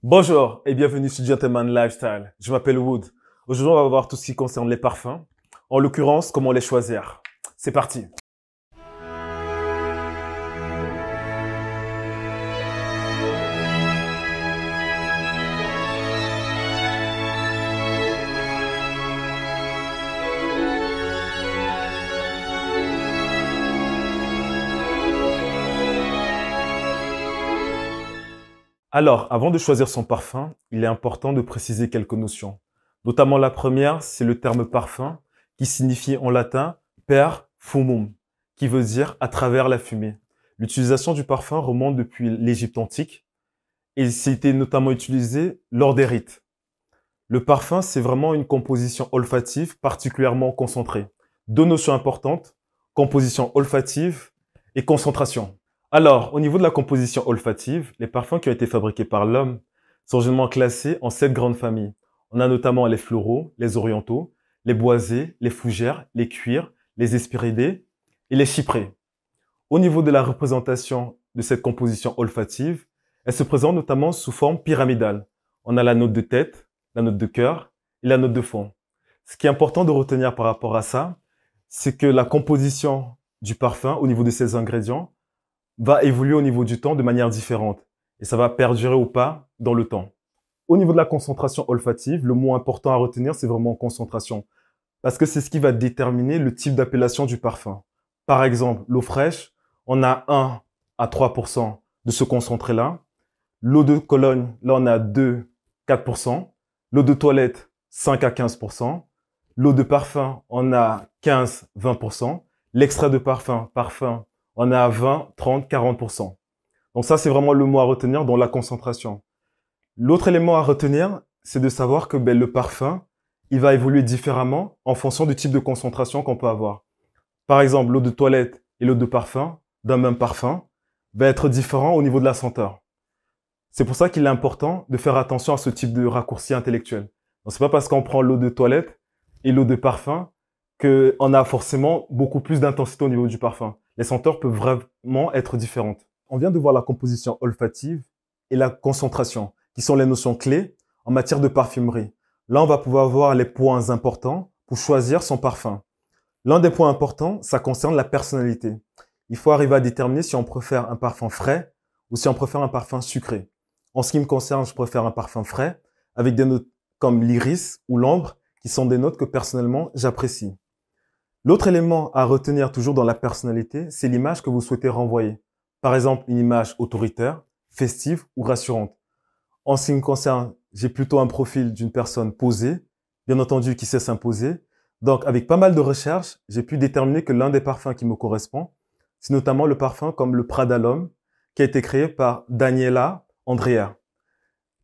Bonjour et bienvenue sur Gentleman Lifestyle. Je m'appelle Wood. Aujourd'hui, on va voir tout ce qui concerne les parfums. En l'occurrence, comment les choisir. C'est parti. Alors, avant de choisir son parfum, il est important de préciser quelques notions. Notamment la première, c'est le terme parfum qui signifie en latin per fumum, qui veut dire à travers la fumée. L'utilisation du parfum remonte depuis l'Égypte antique et c'était notamment utilisé lors des rites. Le parfum, c'est vraiment une composition olfactive particulièrement concentrée. Deux notions importantes, composition olfactive et concentration. Alors, au niveau de la composition olfactive, les parfums qui ont été fabriqués par l'homme sont généralement classés en 7 grandes familles. On a notamment les floraux, les orientaux, les boisés, les fougères, les cuirs, les hespéridés et les chyprés. Au niveau de la représentation de cette composition olfactive, elle se présente notamment sous forme pyramidale. On a la note de tête, la note de cœur et la note de fond. Ce qui est important de retenir par rapport à ça, c'est que la composition du parfum au niveau de ses ingrédients va évoluer au niveau du temps de manière différente et ça va perdurer ou pas dans le temps. Au niveau de la concentration olfactive, le mot important à retenir, c'est vraiment concentration parce que c'est ce qui va déterminer le type d'appellation du parfum. Par exemple, l'eau fraîche, on a 1 à 3% de ce concentré-là. L'eau de Cologne, là, on a 2, 4%. L'eau de toilette, 5 à 15%. L'eau de parfum, on a 15, 20%. L'extrait de parfum, on a 20, 30, 40%. Donc ça, c'est vraiment le mot à retenir dans la concentration. L'autre élément à retenir, c'est de savoir que le parfum, il va évoluer différemment en fonction du type de concentration qu'on peut avoir. Par exemple, l'eau de toilette et l'eau de parfum d'un même parfum va être différent au niveau de la senteur. C'est pour ça qu'il est important de faire attention à ce type de raccourci intellectuel. Donc, c'est pas parce qu'on prend l'eau de toilette et l'eau de parfum qu'on a forcément beaucoup plus d'intensité au niveau du parfum. Les senteurs peuvent vraiment être différentes. On vient de voir la composition olfactive et la concentration, qui sont les notions clés en matière de parfumerie. Là, on va pouvoir voir les points importants pour choisir son parfum. L'un des points importants, ça concerne la personnalité. Il faut arriver à déterminer si on préfère un parfum frais ou si on préfère un parfum sucré. En ce qui me concerne, je préfère un parfum frais avec des notes comme l'iris ou l'ambre qui sont des notes que personnellement j'apprécie. L'autre élément à retenir toujours dans la personnalité, c'est l'image que vous souhaitez renvoyer. Par exemple, une image autoritaire, festive ou rassurante. En ce qui me concerne, j'ai plutôt un profil d'une personne posée, bien entendu qui sait s'imposer. Donc, avec pas mal de recherches, j'ai pu déterminer que l'un des parfums qui me correspond, c'est notamment le parfum comme le Prada l'Homme, qui a été créé par Daniela Andrea.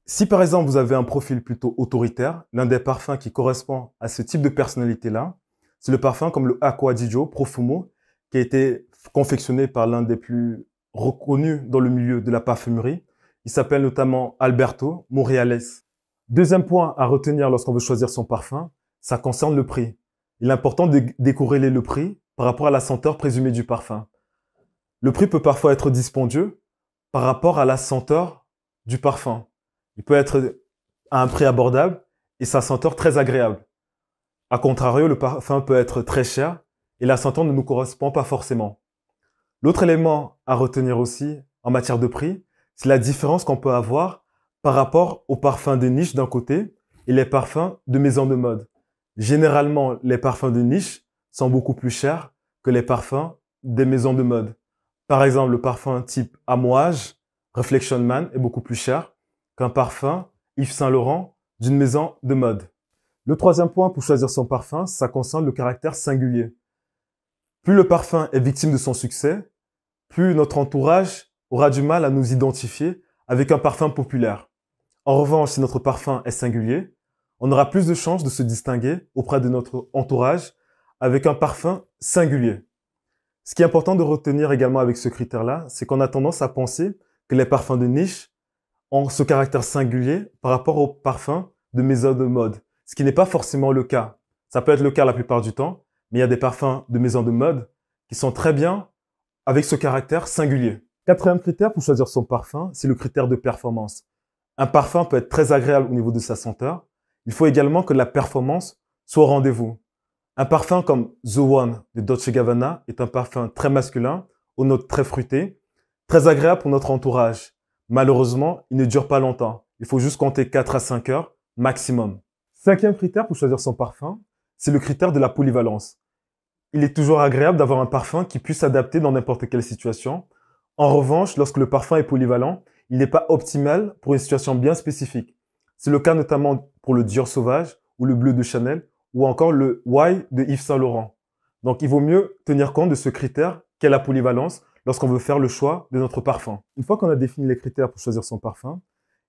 Si par exemple vous avez un profil plutôt autoritaire, l'un des parfums qui correspond à ce type de personnalité-là, c'est le parfum comme le Acqua di Gio Profumo, qui a été confectionné par l'un des plus reconnus dans le milieu de la parfumerie. Il s'appelle notamment Alberto Moreales. Deuxième point à retenir lorsqu'on veut choisir son parfum, ça concerne le prix. Il est important de décorréler le prix par rapport à la senteur présumée du parfum. Le prix peut parfois être dispendieux par rapport à la senteur du parfum. Il peut être à un prix abordable et sa senteur très agréable. A contrario, le parfum peut être très cher et la senteur ne nous correspond pas forcément. L'autre élément à retenir aussi en matière de prix, c'est la différence qu'on peut avoir par rapport aux parfums de niche d'un côté et les parfums de maison de mode. Généralement, les parfums de niche sont beaucoup plus chers que les parfums des maisons de mode. Par exemple, le parfum type Amouage, Reflection Man est beaucoup plus cher qu'un parfum Yves Saint Laurent d'une maison de mode. Le troisième point pour choisir son parfum, ça concerne le caractère singulier. Plus le parfum est victime de son succès, plus notre entourage aura du mal à nous identifier avec un parfum populaire. En revanche, si notre parfum est singulier, on aura plus de chances de se distinguer auprès de notre entourage avec un parfum singulier. Ce qui est important de retenir également avec ce critère-là, c'est qu'on a tendance à penser que les parfums de niche ont ce caractère singulier par rapport aux parfums de maison de mode, ce qui n'est pas forcément le cas. Ça peut être le cas la plupart du temps, mais il y a des parfums de maison de mode qui sont très bien avec ce caractère singulier. Quatrième critère pour choisir son parfum, c'est le critère de performance. Un parfum peut être très agréable au niveau de sa senteur. Il faut également que la performance soit au rendez-vous. Un parfum comme The One de Dolce Gabbana est un parfum très masculin, aux notes très fruitées, très agréable pour notre entourage. Malheureusement, il ne dure pas longtemps. Il faut juste compter 4 à 5 heures maximum. Cinquième critère pour choisir son parfum, c'est le critère de la polyvalence. Il est toujours agréable d'avoir un parfum qui puisse s'adapter dans n'importe quelle situation. En revanche, lorsque le parfum est polyvalent, il n'est pas optimal pour une situation bien spécifique. C'est le cas notamment pour le Dior Sauvage ou le Bleu de Chanel ou encore le Why de Yves Saint Laurent. Donc, il vaut mieux tenir compte de ce critère qu'est la polyvalence lorsqu'on veut faire le choix de notre parfum. Une fois qu'on a défini les critères pour choisir son parfum,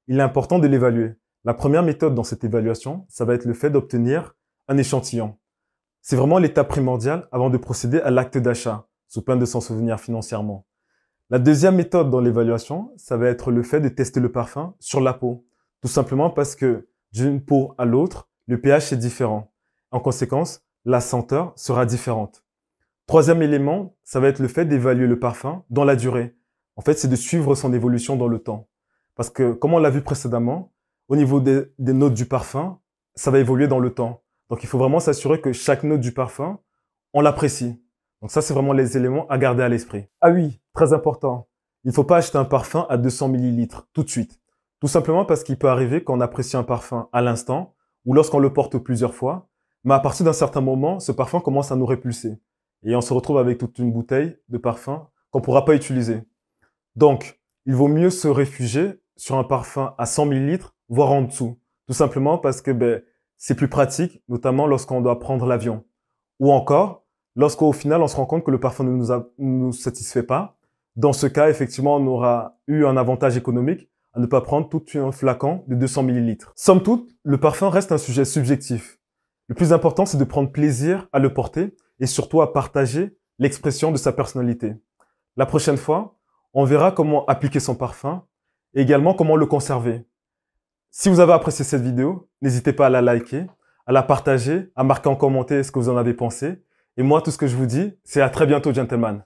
il est important de l'évaluer. La première méthode dans cette évaluation, ça va être le fait d'obtenir un échantillon. C'est vraiment l'étape primordiale avant de procéder à l'acte d'achat, sous peine de s'en souvenir financièrement. La deuxième méthode dans l'évaluation, ça va être le fait de tester le parfum sur la peau. Tout simplement parce que d'une peau à l'autre, le pH est différent. En conséquence, la senteur sera différente. Troisième élément, ça va être le fait d'évaluer le parfum dans la durée. En fait, c'est de suivre son évolution dans le temps. Parce que, comme on l'a vu précédemment, au niveau des notes du parfum, ça va évoluer dans le temps. Donc, il faut vraiment s'assurer que chaque note du parfum, on l'apprécie. Donc ça, c'est vraiment les éléments à garder à l'esprit. Ah oui, très important. Il ne faut pas acheter un parfum à 200 ml tout de suite. Tout simplement parce qu'il peut arriver qu'on apprécie un parfum à l'instant ou lorsqu'on le porte plusieurs fois. Mais à partir d'un certain moment, ce parfum commence à nous répulser. Et on se retrouve avec toute une bouteille de parfum qu'on ne pourra pas utiliser. Donc, il vaut mieux se réfugier sur un parfum à 100 ml, voire en dessous. Tout simplement parce que c'est plus pratique, notamment lorsqu'on doit prendre l'avion. Ou encore, lorsqu'au final, on se rend compte que le parfum ne nous satisfait pas. Dans ce cas, effectivement, on aura eu un avantage économique à ne pas prendre tout un flacon de 200 ml. Somme toute, le parfum reste un sujet subjectif. Le plus important, c'est de prendre plaisir à le porter et surtout à partager l'expression de sa personnalité. La prochaine fois, on verra comment appliquer son parfum et également comment le conserver. Si vous avez apprécié cette vidéo, n'hésitez pas à la liker, à la partager, à marquer en commentaire ce que vous en avez pensé. Et moi, tout ce que je vous dis, c'est à très bientôt, gentlemen.